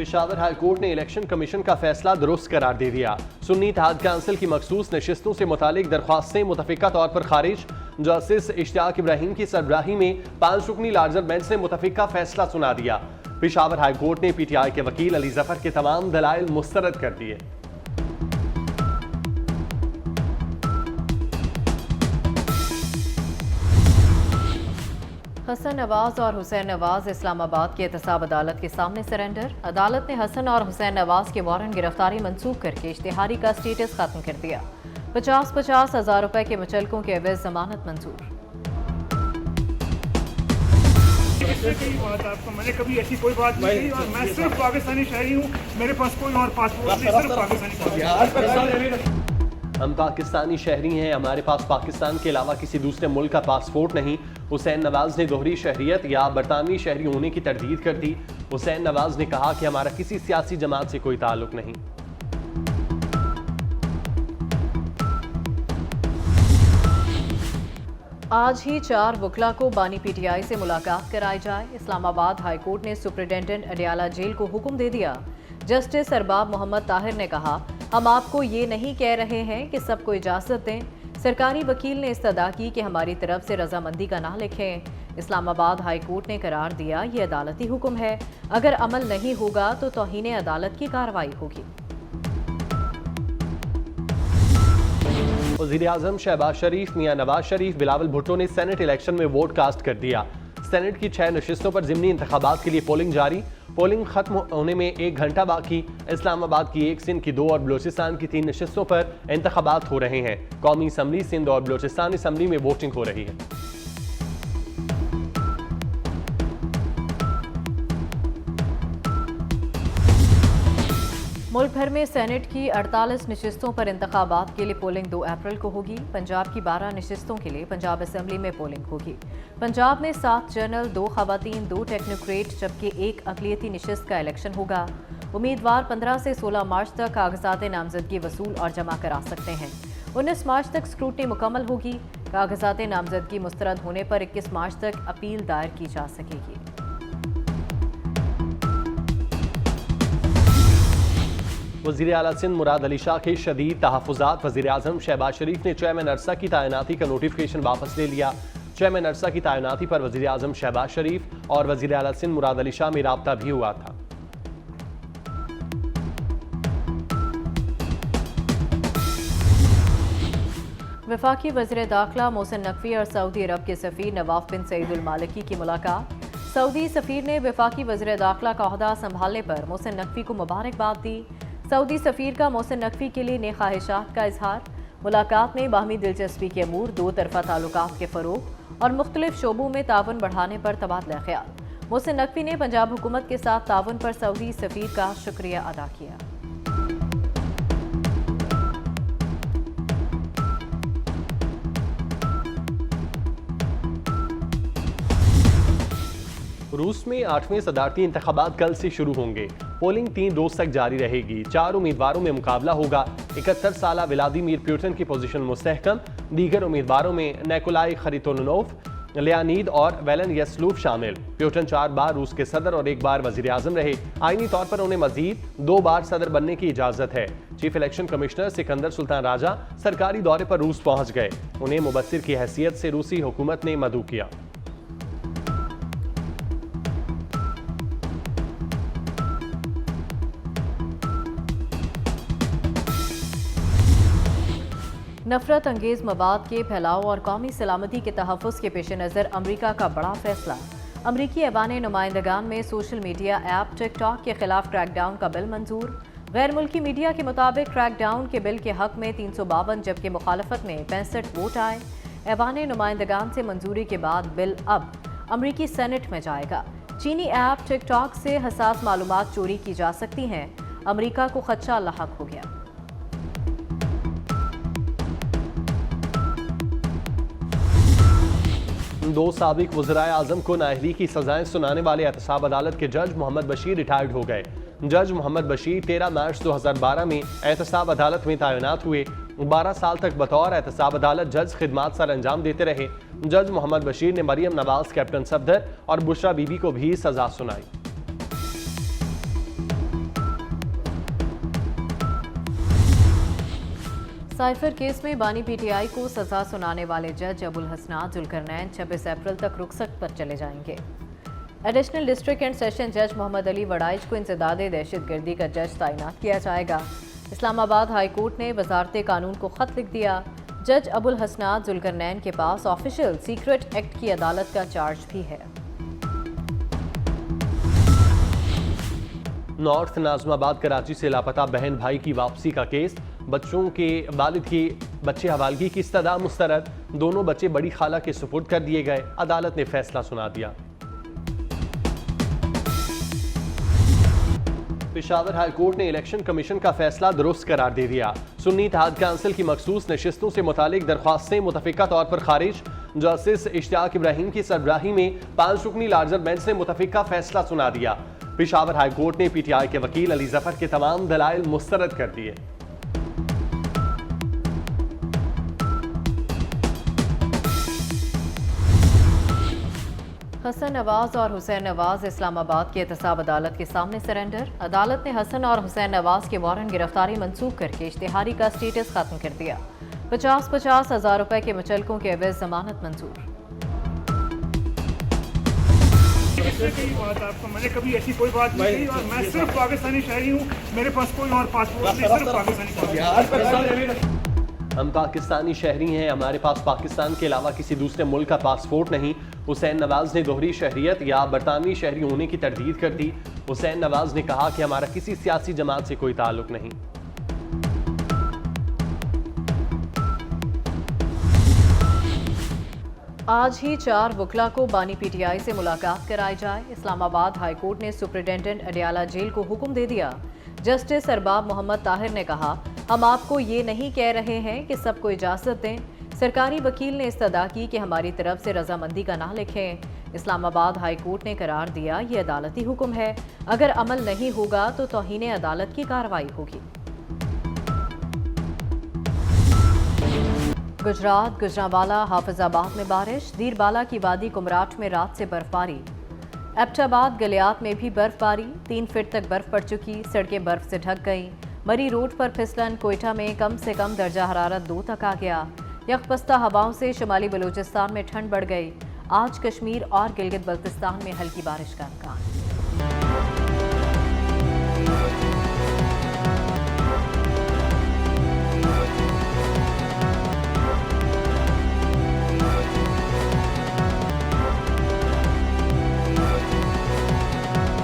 Peshawar high court ने election commission का फैसला दुरुस्त करार दे दिया। सुन्नी इत्तेहाद काउंसिल की मखसूस नशिस्तों से मुतालिक दरख्वास्तें मुतफिका तौर पर खारिज। जस्टिस इश्तियाक इब्राहिम की सरबराही में 5 रुकनी लार्जर बेंच ने मुतफिका फैसला सुना दिया। पेशावर हाई कोर्ट ने PTI के वकील अली जफर के तमाम दलाइल मुस्तरद कर दिए। हसन नवाज और हुसैन नवाज इस्लामाबाद की एहतसाब अदालत के सामने सरेंडर। अदालत ने हसन और हुसैन नवाज के वारंट गिरफ्तारी मंसूख करके इश्तिहारी का स्टेटस खत्म कर दिया। 50-50 हज़ार रुपए के मुचलकों के एवज जमानत मंजूर। मैंने कभी ऐसी कोई बात नहीं की और मैं सिर्फ पाकिस्तानी शहरी हूँ, मेरे पास कोई और पासपोर्ट नहीं, सिर्फ पाकिस्तानी। हम पाकिस्तानी शहरी हैं, हमारे पास पाकिस्तान के अलावा किसी दूसरे मुल्क का पासपोर्ट नहीं। हुसैन नवाज ने दोहरी शहरियत या बरतानवी शहरी होने की तरदीद कर दी। हुसैन नवाज ने कहा कि हमारा किसी सियासी जमात से कोई ताल्लुक नहीं। आज ही 4 वकला को बानी PTI से मुलाकात कराई जाए। इस्लामाबाद हाई कोर्ट ने सुप्रिटेंडेंट अडियाला जेल को हुक्म दे दिया। जस्टिस अरबाब मोहम्मद ताहिर ने कहा, हम आपको ये नहीं कह रहे हैं कि सबको इजाज़त दें। सरकारी वकील ने इस्तदा की कि हमारी तरफ से रजामंदी का ना लिखें। इस्लामाबाद हाई कोर्ट ने करार दिया, ये अदालती हुक्म है, अगर अमल नहीं होगा तो तौहीन अदालत की कार्रवाई होगी। वज़ीर-ए-आज़म शहबाज शरीफ, मियां नवाज शरीफ, बिलावल भुट्टो ने सेनेट इलेक्शन में वोट कास्ट कर दिया। सेनेट की 6 नशिस्तों पर ज़िमनी इंतखाबात के लिए पोलिंग जारी। पोलिंग खत्म होने में 1 घंटा बाकी। इस्लामाबाद की 1, सिंध की 2 और बलूचिस्तान की 3 नशिस्तों पर इंतखाबात हो रहे हैं। कौमी असम्बली सिंध और बलूचिस्तान असम्बली में वोटिंग हो रही है। मुल्क भर में सेनेट की 48 नशिस्तों पर इंतखाबात के लिए पोलिंग 2 अप्रैल को होगी। पंजाब की 12 नशिस्तों के लिए पंजाब असम्बली में पोलिंग होगी। पंजाब में 7 जनरल, 2 खवातीन, 2 टेक्नोक्रेट जबकि 1 अक़लियती नशिस्त का इलेक्शन होगा। उम्मीदवार 15 से 16 मार्च तक कागजात नामजदगी वसूल और जमा करा सकते हैं। 19 मार्च तक स्क्रूटनी मुकम्मल होगी। कागजात नामजदगी मुस्तरद होने पर 21 मार्च तक अपील दायर की जा सकेगी। वज़ीर आला सिंध मुराद अली शाह के शदीद तहफ़्फ़ुज़ात। वज़ीर-ए-आज़म शहबाज शरीफ ने चेयरमैन अरसा की तैनाती का नोटिफिकेशन वापस ले लिया। चेयरमैन अरसा की तैनाती पर वज़ीर-ए-आज़म शहबाज शरीफ और वज़ीर आला सिंध मुराद अली शाह में राब्ता भी हुआ था। वफाकी वज़ीर दाखिला मोहसिन नकवी और सऊदी अरब के सफ़ीर नवाफ बिन सईद अल मालिकी की मुलाकात। सऊदी सफ़ीर ने वफाकी वज़ीर दाखिला का ओहदा संभालने पर मोहसिन नकवी को मुबारकबाद दी। सऊदी सफ़ीर का मोहसिन नकवी के लिए नेक ख्वाहिशात का इजहार। मुलाकात में बाहमी दिलचस्पी के अमूर, 2 तरफ़ा ताल्लुकात के फ़रोग़ और मुख्तलिफ शोबों में ताउन बढ़ाने पर तबादला ख्याल। मोहसिन नकवी ने पंजाब हुकूमत के साथ ताउन पर सऊदी सफ़ीर का शुक्रिया अदा किया। रूस में 8वें सदारती इंतखाबात कल से शुरू होंगे। पोलिंग 3 रोज तक जारी रहेगी। 4 उम्मीदवारों में मुकाबला होगा। 71 साला व्लादिमीर पुतिन की पोजीशन मुस्तहकम। दीगर उम्मीदवारों में निकोलाई खरितोनोव, लियानीद और वेलन यसलूफ शामिल। पुतिन 4 बार रूस के सदर और 1 बार वजीर आजम रहे। आईनी तौर पर उन्हें मजीद 2 बार सदर बनने की इजाजत है। Chief election commissioner Sikandar Sultan Raja सरकारी दौरे पर रूस पहुंच गए। उन्हें मुबस्सिर की हैसियत से रूसी हुकूमत ने मदऊ किया। नफरत अंगेज मवाद के फैलाव और कौमी सलामती के तहफ़्फ़ुज़ के पेश नज़र अमरीका का बड़ा फैसला। अमरीकी ऐवान नुमाइंदगान में सोशल मीडिया ऐप टिकटॉक के खिलाफ क्रैकडाउन का बिल मंजूर। गैर मुल्की मीडिया के मुताबिक क्रैकडाउन के बिल के हक में 352 जबकि मुखालफत में 65 वोट आए। ऐवान नुमाइंदगान से मंजूरी के बाद बिल अब अमरीकी सेनेट में जाएगा। चीनी ऐप टिकटॉक से हसास मालूमात चोरी की जा सकती हैं। अमरीका को खदशा लाहक हो गया। दो साबिक वज़राए आज़म को नाअहली की सजाएं सुनाने वाले एहतसाब अदालत के जज मोहम्मद बशीर रिटायर्ड हो गए। जज मोहम्मद बशीर 13 मार्च 2012 में एहतसाब अदालत में तैनात हुए। 12 साल तक बतौर एहतसाब अदालत जज खिदमात सर अंजाम देते रहे। जज मोहम्मद बशीर ने मरियम नवाज, कैप्टन सफदर और बुशरा बीबी को भी सजा सुनाई। साइफर केस में बानी पीटीआई को सजा सुनाने वाले जज अबुल हसनात जुल्करनैन 26 अप्रैल तक रुखसत पर चले जाएंगे। एडिशनल डिस्ट्रिक्ट एंड सेशन जज मोहम्मद अली वड़ाइच को इंसदाद दहशतगर्दी का जज तैनात किया जाएगा। इस्लामाबाद हाई कोर्ट ने वजारत कानून को खत लिख दिया। जज अबुल हसनात जुल्करनैन के पास ऑफिशियल सीक्रेट एक्ट की अदालत का चार्ज भी है। नॉर्थ नाजमाबाद कराची से लापता बहन भाई की वापसी का केस, बच्चों के वालिद की बच्चे हवालगी की इस्तदा मुस्तरद, दोनों बच्चे बड़ी खाला के सुपुर्द कर दिए गए। अदालत ने फैसला सुना दिया। पेशावर हाई कोर्ट ने इलेक्शन कमीशन का फैसला दुरुस्त करार दे दिया। सुन्नी इत्तेहाद काउंसिल की मखसूस नशिस्तों से मुतालिक दरख्वास्तें मुतफिका तौर पर खारिज। जस्टिस इश्तियाक इब्राहिम की सरबराही में 5 रुकनी लार्जर बेंच ने मुतफिका फैसला सुना दिया। पेशावर हाई कोर्ट ने पीटीआई के वकील अली जफर के तमाम दलाइल मुस्तरद कर दिए। हसन नवाज और हुसैन नवाज इस्लामाबाद की एहतसाब अदालत के सामने सरेंडर। अदालत ने हसन और हुसैन नवाज के वारंट गिरफ्तारी मंसूख करके इश्तिहारी का स्टेटस खत्म कर दिया। 50-50 हज़ार रुपए के मुचलकों के एवज जमानत मंजूर। इससे कई बात आपको, मैंने कभी ऐसी कोई बात नहीं की और मैं सिर्फ पाकिस्तानी शहरी हूँ, मेरे पास कोई और पासपोर्ट नहीं, सिर्फ पाकिस्तानी। हम पाकिस्तानी शहरी हैं, हमारे पास पाकिस्तान के अलावा किसी दूसरे मुल्क का पासपोर्ट नहीं। हुसैन नवाज ने दोहरी शहरियत या बरतानवी शहरी होने की तरदीद कर दी। हुसैन नवाज ने कहा कि हमारा किसी सियासी जमात से कोई ताल्लुक नहीं। आज ही 4 वकला को बानी पीटीआई से मुलाकात कराई जाए। इस्लामाबाद हाई कोर्ट ने सुप्रिंटेंडेंट अडियाला जेल को हुक्म दे दिया। जस्टिस अरबाब मोहम्मद ताहिर ने कहा, हम आपको ये नहीं कह रहे हैं कि सबको इजाज़त दें। सरकारी वकील ने इस्तदा की कि हमारी तरफ से रजामंदी का ना लिखें। इस्लामाबाद हाई कोर्ट ने करार दिया, ये अदालती हुक्म है, अगर अमल नहीं होगा तो तौहीन अदालत की कार्रवाई होगी। गुजरात गुजरांवाला हाफिजाबाद में बारिश, दीरबाला की वादी कुमराट में रात से बर्फबारी। एबटाबाद गलियात में भी बर्फबारी, 3 फीट तक बर्फ पड़ चुकी, सड़कें बर्फ से ढक गईं। मरी रोड पर फिसलन, कोयटा में कम से कम दर्जा हरारत 2 तक आ गया। यकपस्ता हवाओं से शुमाली बलूचिस्तान में ठंड बढ़ गई। आज कश्मीर और गिलगित बल्तिस्तान में हल्की बारिश का इम्कान।